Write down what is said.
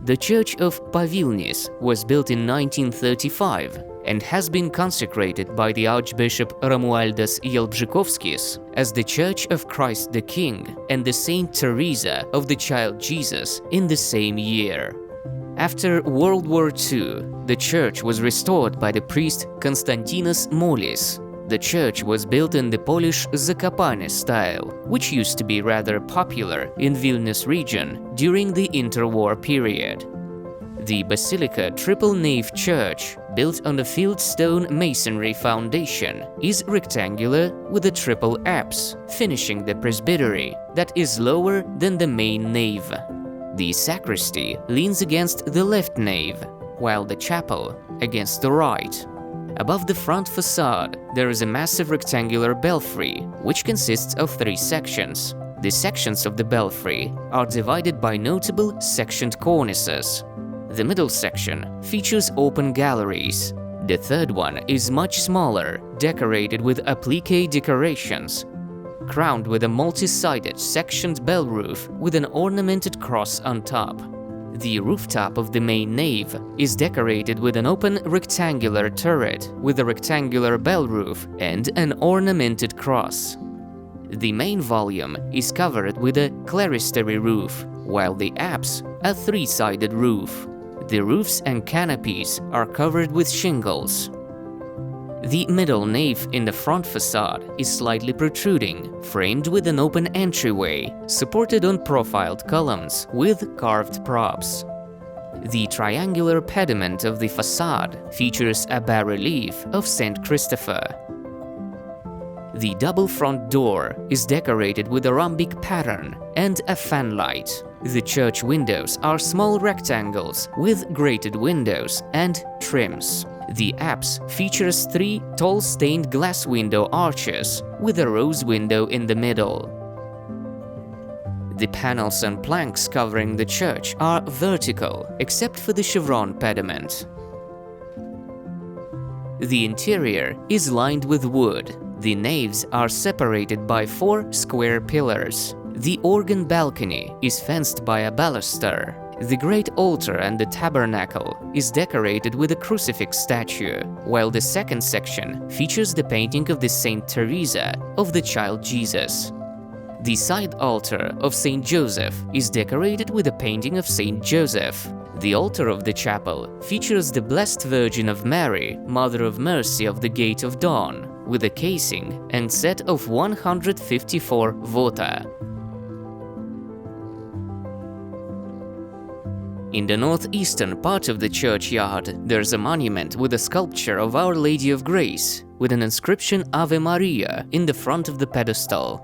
The church of Pavilnys was built in 1935 and has been consecrated by the Archbishop Romualdas Jalbžikovskis as the Church of Christ the King and the St Theresa of the Child Jesus in the same year. After World War II, the church was restored by the priest Konstantinas Molis. The church was built in the Polish Zakopane style, which used to be rather popular in Vilnius region during the interwar period. The Basilica triple-nave church, built on a fieldstone masonry foundation, is rectangular with a triple apse, finishing the presbytery that is lower than the main nave. The sacristy leans against the left nave, while the chapel against the right. Above the front facade, there is a massive rectangular belfry, which consists of 3 sections. The sections of the belfry are divided by notable sectioned cornices. The middle section features open galleries. The third one is much smaller, decorated with applique decorations, crowned with a multi-sided sectioned bell roof with an ornamented cross on top. The rooftop of the main nave is decorated with an open rectangular turret with a rectangular bell roof and an ornamented cross. The main volume is covered with a clerestory roof, while the apse a 3-sided roof. The roofs and canopies are covered with shingles. The middle nave in the front facade is slightly protruding, framed with an open entryway, supported on profiled columns with carved props. The triangular pediment of the facade features a bas-relief of St Christopher. The double front door is decorated with a rhombic pattern and a fanlight. The church windows are small rectangles with grated windows and trims. The apse features 3 tall stained glass window arches with a rose window in the middle. The panels and planks covering the church are vertical, except for the chevron pediment. The interior is lined with wood. The naves are separated by 4 square pillars. The organ balcony is fenced by a baluster. The great altar and the tabernacle is decorated with a crucifix statue, while the second section features the painting of the St Theresa of the Child Jesus. The side altar of St Joseph is decorated with a painting of St Joseph. The altar of the chapel features the Blessed Virgin of Mary, Mother of Mercy of the Gate of Dawn, with a casing and set of 154 vota. In the northeastern part of the churchyard, there's a monument with a sculpture of Our Lady of Grace, with an inscription Ave Maria in the front of the pedestal.